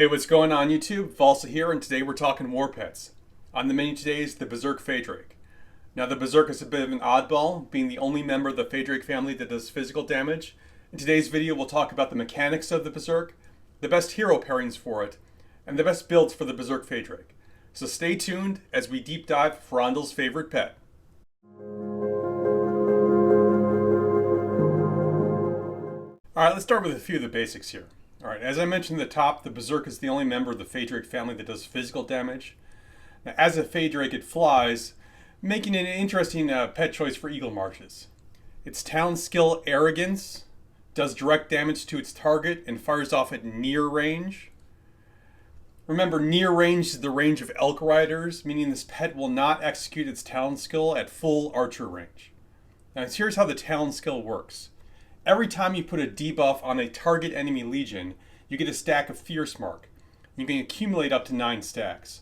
Hey, what's going on YouTube? Valsa here, and today we're talking Warpets. On the menu today is the Berserk Faedrake. Now the Berserk is a bit of an oddball, being the only member of the Faedrake family that does physical damage. In today's video we'll talk about the mechanics of the Berserk, the best hero pairings for it, and the best builds for the Berserk Faedrake. So stay tuned as we deep dive Frondel's favorite pet. Alright, let's start with a few of the basics here. Alright, as I mentioned at the top, the Berserk is the only member of the Faedrake family that does physical damage. Now, as a Faedrake, it flies, making it an interesting pet choice for Eagle Marches. Its talent skill, Arrogance, does direct damage to its target and fires off at near range. Remember, near range is the range of elk riders, meaning this pet will not execute its talent skill at full archer range. Now, here's how the talent skill works. Every time you put a debuff on a target enemy legion, you get a stack of Fierce Mark. You can accumulate up to 9 stacks.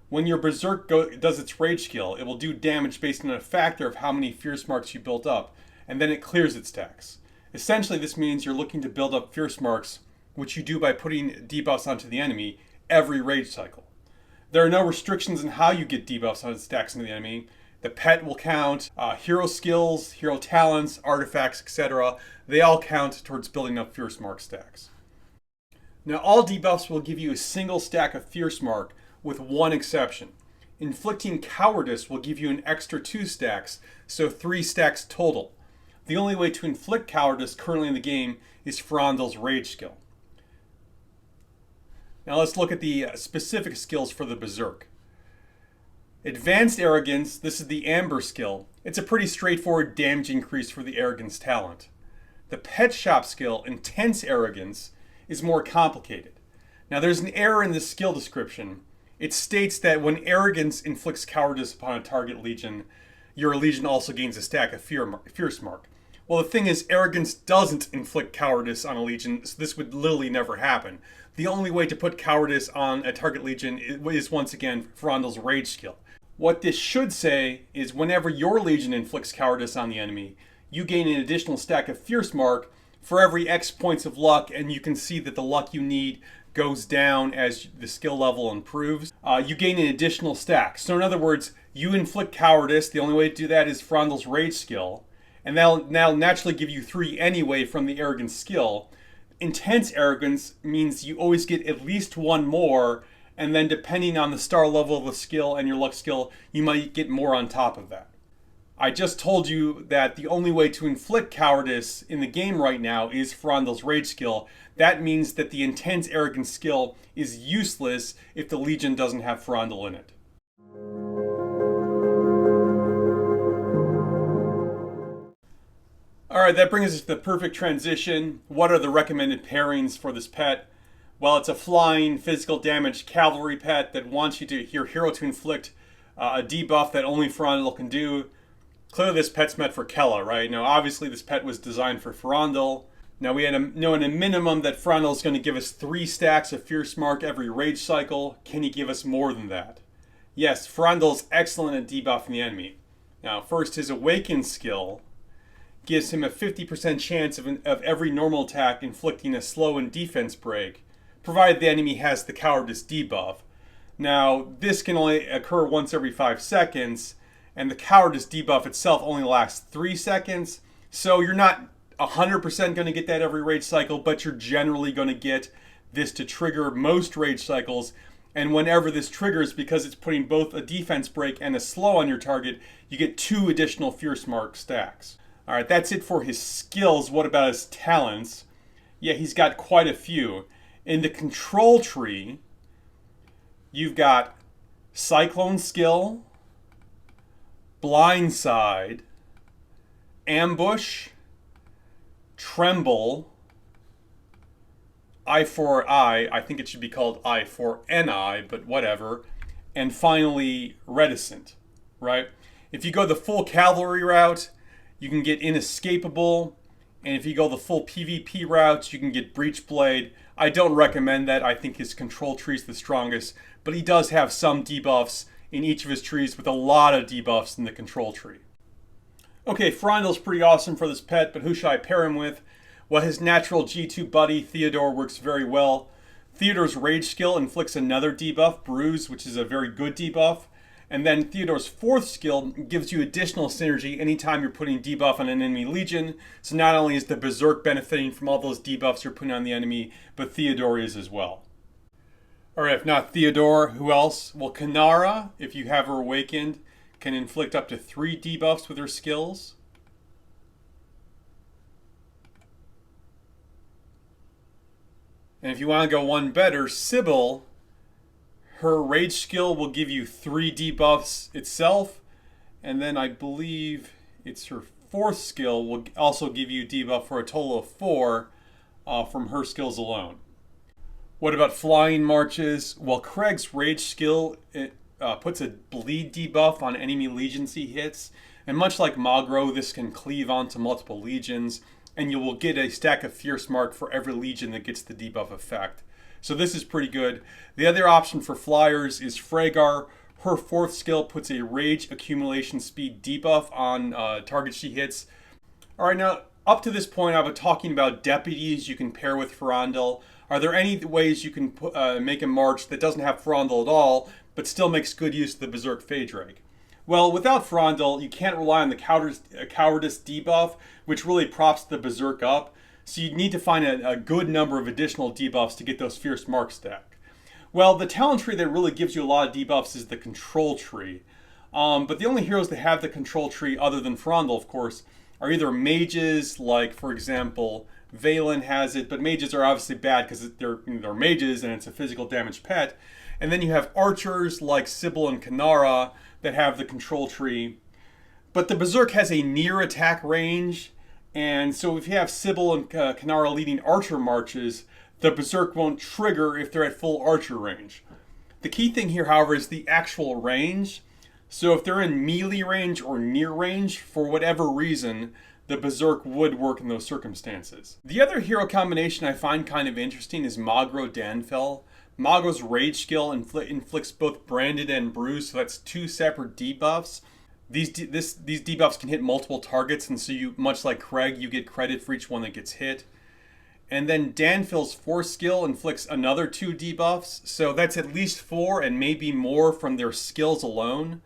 When your Berserk does its rage skill, it will do damage based on a factor of how many Fierce Marks you built up, and then it clears its stacks. Essentially, this means you're looking to build up Fierce Marks, which you do by putting debuffs onto the enemy every rage cycle. There are no restrictions on how you get debuffs on stacks into the enemy. The pet will count, hero skills, hero talents, artifacts, etc. They all count towards building up Fierce Mark stacks. Now, all debuffs will give you a single stack of Fierce Mark, with one exception. Inflicting Cowardice will give you an extra 2 stacks, so 3 stacks total. The only way to inflict Cowardice currently in the game is Frondel's rage skill. Now let's look at the specific skills for the Berserk. Advanced Arrogance, this is the Amber skill. It's a pretty straightforward damage increase for the Arrogance talent. The Pet Shop skill, Intense Arrogance, is more complicated. Now there's an error in the skill description. It states that when Arrogance inflicts Cowardice upon a target legion, your legion also gains a stack of Fierce Mark. Well, the thing is, Arrogance doesn't inflict Cowardice on a legion, so this would literally never happen. The only way to put Cowardice on a target legion is once again Frondel's rage skill. What this should say is whenever your legion inflicts Cowardice on the enemy, you gain an additional stack of Fierce Mark for every X points of luck, and you can see that the luck you need goes down as the skill level improves. You gain an additional stack. So in other words, you inflict Cowardice, the only way to do that is Frondel's rage skill, and that'll now naturally give you 3 anyway from the Arrogance skill. Intense Arrogance means you always get at least 1 more, and then depending on the star level of the skill and your luck skill, you might get more on top of that. I just told you that the only way to inflict Cowardice in the game right now is Frondel's rage skill. That means that the Intense Arrogance skill is useless if the legion doesn't have Frondel in it. Alright, that brings us to the perfect transition. What are the recommended pairings for this pet? Well, it's a flying, physical damage cavalry pet that wants your hero to inflict a debuff that only Frondel can do. Clearly this pet's meant for Kella, right? Now obviously this pet was designed for Frondel. Now we know in a minimum that Frondel is going to give us 3 stacks of Fierce Mark every rage cycle. Can he give us more than that? Yes, Frondel's excellent at debuffing the enemy. Now first, his Awaken skill gives him a 50% chance of every normal attack inflicting a slow and defense break, provided the enemy has the Cowardice debuff. Now this can only occur once every 5 seconds, and the Cowardice debuff itself only lasts 3 seconds, so you're not 100% going to get that every rage cycle, but you're generally going to get this to trigger most rage cycles, and whenever this triggers, because it's putting both a defense break and a slow on your target, you get 2 additional Fierce Mark stacks. Alright, that's it for his skills. What about his talents? Yeah, he's got quite a few. In the control tree, you've got Cyclone skill, Blindside, Ambush, Tremble, Eye for Eye, I think it should be called Eye for an Eye, but whatever, and finally Reticent, right? If you go the full cavalry route, you can get Inescapable, and if you go the full PvP route, you can get Breachblade. I don't recommend that. I think his control tree is the strongest, but he does have some debuffs in each of his trees with a lot of debuffs in the control tree. Okay, Frondel's pretty awesome for this pet, but who should I pair him with? Well, his natural G2 buddy, Theodore, works very well. Theodore's Rage skill inflicts another debuff, Bruise, which is a very good debuff. And then Theodore's fourth skill gives you additional synergy anytime you're putting debuff on an enemy legion. So not only is the Berserk benefiting from all those debuffs you're putting on the enemy, but Theodore is as well. Alright, if not Theodore, who else? Well, Kanara, if you have her awakened, can inflict up to 3 debuffs with her skills. And if you want to go one better, Sybil, her Rage skill will give you 3 debuffs itself. And then I believe it's her fourth skill will also give you debuff for a total of 4 from her skills alone. What about Flying Marches? Well, Craig's Rage skill puts a bleed debuff on enemy legions he hits. And much like Magro, this can cleave onto multiple legions. And you will get a stack of Fierce Mark for every legion that gets the debuff effect. So this is pretty good. The other option for flyers is Freygar. Her fourth skill puts a Rage accumulation speed debuff on targets she hits. Alright, now up to this point I've been talking about deputies you can pair with Ferandil. Are there any ways you can make a march that doesn't have Ferandil at all, but still makes good use of the Berserk Faedrake? Well, without Ferandil, you can't rely on the cowardice debuff, which really props the Berserk up. So you need to find a good number of additional debuffs to get those Fierce Marks stacked. Well, the talent tree that really gives you a lot of debuffs is the control tree. But the only heroes that have the control tree, other than Ferandil, of course, are either mages, like, for example, Valen has it, but mages are obviously bad because they're mages and it's a physical damage pet. And then you have archers, like Sybil and Kanara, that have the control tree. But the Berserk has a near attack range, and so if you have Sybil and Kanara leading archer marches, the Berserk won't trigger if they're at full archer range. The key thing here, however, is the actual range. So if they're in melee range or near range, for whatever reason, the Berserk would work in those circumstances. The other hero combination I find kind of interesting is Magro Danfell. Mago's Rage skill inflicts both Branded and Bruise, so that's 2 separate debuffs. These debuffs can hit multiple targets, and so you, much like Craig, you get credit for each one that gets hit. And then Danfell's Force skill inflicts another 2 debuffs, so that's at least 4 and maybe more from their skills alone.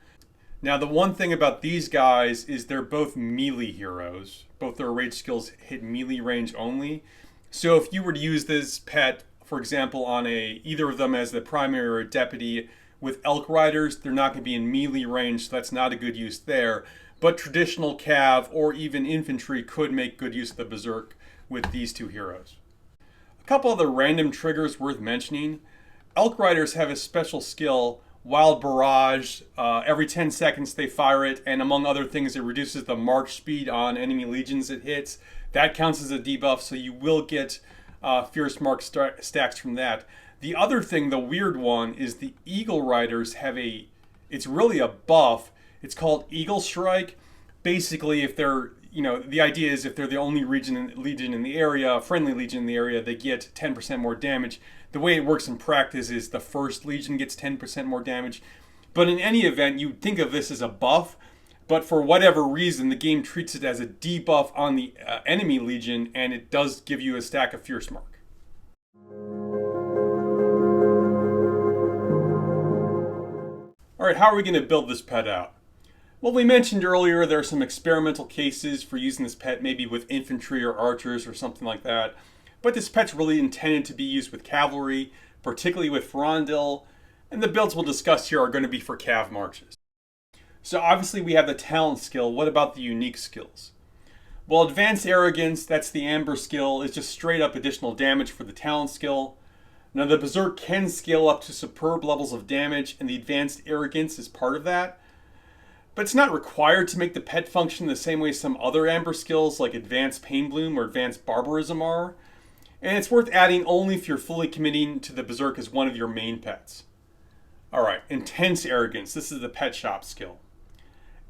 Now the one thing about these guys is they're both melee heroes. Both their Rage skills hit melee range only. So if you were to use this pet, for example, on either of them as the primary or a deputy with Elk Riders, they're not going to be in melee range, so that's not a good use there. But traditional cav or even infantry could make good use of the Berserk with these 2 heroes. A couple other random triggers worth mentioning. Elk Riders have a special skill, Wild Barrage. Every 10 seconds they fire it, and among other things, it reduces the march speed on enemy legions it hits. That counts as a debuff, so you will get Fierce Mark stacks from that. The other thing, the weird one, is the Eagle Riders have it's really a buff. It's called Eagle Strike. Basically, if they're, the idea is if they're the only legion in the area, friendly legion in the area, they get 10% more damage. The way it works in practice is the first legion gets 10% more damage. But in any event, you'd think of this as a buff, but for whatever reason, the game treats it as a debuff on the enemy legion, and it does give you a stack of Fierce Mark. Alright, how are we going to build this pet out? Well, we mentioned earlier there are some experimental cases for using this pet, maybe with infantry or archers or something like that. But this pet's really intended to be used with cavalry, particularly with Ferandil, and the builds we'll discuss here are going to be for cav marches. So obviously we have the talent skill. What about the unique skills? Well, Advanced Arrogance, that's the Amber skill, is just straight up additional damage for the talent skill. Now the Berserk can scale up to superb levels of damage, and the Advanced Arrogance is part of that. But it's not required to make the pet function the same way some other Amber skills like Advanced Pain Bloom or Advanced Barbarism are. And it's worth adding only if you're fully committing to the Berserk as one of your main pets. Alright, Intense Arrogance. This is the pet shop skill.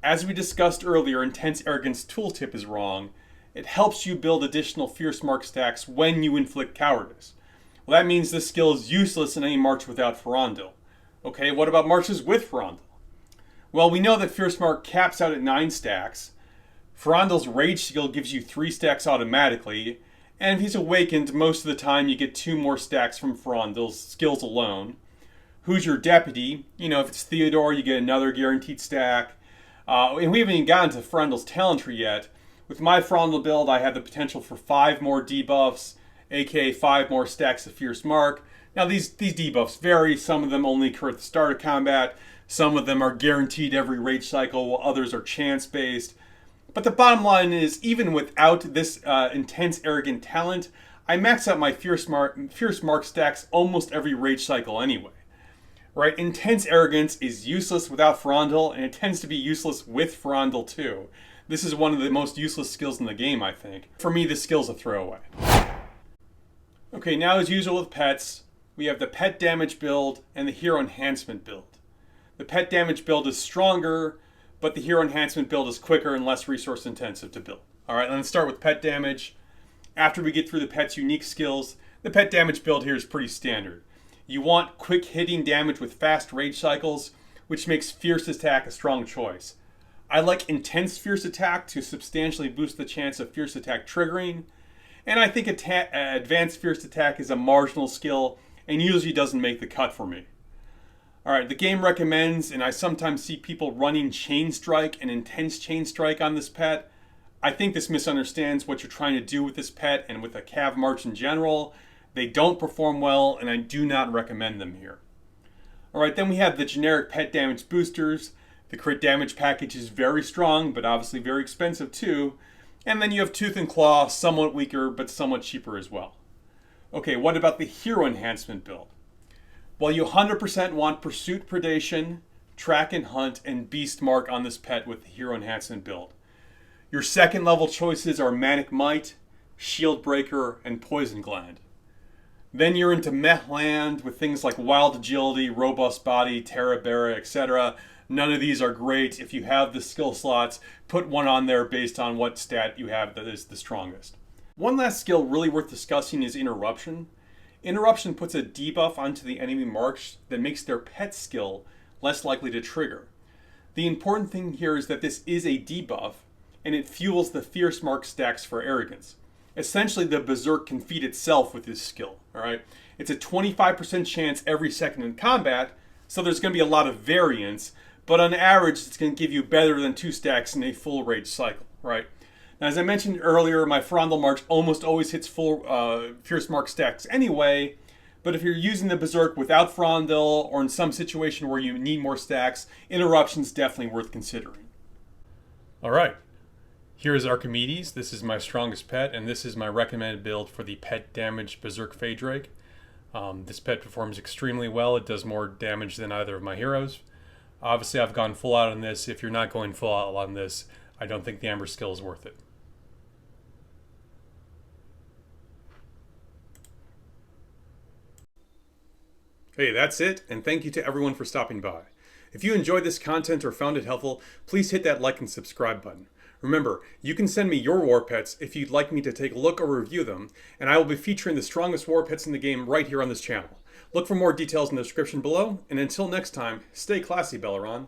As we discussed earlier, Intense Arrogance tooltip is wrong. It helps you build additional Fierce Mark stacks when you inflict cowardice. Well, that means this skill is useless in any march without Ferandil. Okay, what about marches with Ferandil? Well, we know that Fierce Mark caps out at 9 stacks. Ferandil's Rage skill gives you 3 stacks automatically. And if he's awakened, most of the time you get 2 more stacks from Frondil's skills alone. Who's your deputy? You know, if it's Theodore, you get another guaranteed stack. And we haven't even gotten to Frondil's talent tree yet. With my Frondil build, I have the potential for 5 more debuffs, aka 5 more stacks of Fierce Mark. Now these debuffs vary. Some of them only occur at the start of combat. Some of them are guaranteed every rage cycle, while others are chance-based. But the bottom line is, even without this intense arrogant talent, I max out my Fierce Mark stacks almost every rage cycle anyway. Right? Intense arrogance is useless without Frondil, and it tends to be useless with Frondil too. This is one of the most useless skills in the game, I think. For me, this skill's a throwaway. Okay, now as usual with pets, we have the pet damage build and the hero enhancement build. The pet damage build is stronger, but the hero enhancement build is quicker and less resource intensive to build. Alright, let's start with pet damage. After we get through the pet's unique skills, the pet damage build here is pretty standard. You want quick hitting damage with fast rage cycles, which makes Fierce Attack a strong choice. I like Intense Fierce Attack to substantially boost the chance of Fierce Attack triggering, and I think Advanced Fierce Attack is a marginal skill and usually doesn't make the cut for me. Alright, the game recommends, and I sometimes see people running Chain Strike and Intense Chain Strike on this pet. I think this misunderstands what you're trying to do with this pet and with a Cav March in general. They don't perform well, and I do not recommend them here. Alright, then we have the generic pet damage boosters. The crit damage package is very strong, but obviously very expensive too. And then you have Tooth and Claw, somewhat weaker, but somewhat cheaper as well. Okay, what about the hero enhancement build? Well, you 100% want Pursuit Predation, Track and Hunt, and Beast Mark on this pet with the hero enhancement build. Your second level choices are Manic Might, Shield Breaker, and Poison Gland. Then you're into Meh Land with things like Wild Agility, Robust Body, Terra Barra, etc. None of these are great. If you have the skill slots, put one on there based on what stat you have that is the strongest. One last skill really worth discussing is Interruption. Interruption puts a debuff onto the enemy marks that makes their pet skill less likely to trigger. The important thing here is that this is a debuff, and it fuels the Fierce Mark stacks for Arrogance. Essentially, the Berserk can feed itself with this skill. Alright, it's a 25% chance every second in combat, so there's going to be a lot of variance, but on average, it's going to give you better than 2 stacks in a full rage cycle. Right? Now, as I mentioned earlier, my Frondil March almost always hits full Fierce Mark stacks anyway, but if you're using the Berserk without Frondil, or in some situation where you need more stacks, Interruption's definitely worth considering. Alright. Here is Archimedes. This is my strongest pet, and this is my recommended build for the pet damage Berserk Faedrake. This pet performs extremely well. It does more damage than either of my heroes. Obviously, I've gone full out on this. If you're not going full out on this, I don't think the Amber skill is worth it. Hey, that's it, and thank you to everyone for stopping by. If you enjoyed this content or found it helpful, please hit that like and subscribe button. Remember, you can send me your Warpets if you'd like me to take a look or review them, and I will be featuring the strongest Warpets in the game right here on this channel. Look for more details in the description below, and until next time, stay classy, Belleron.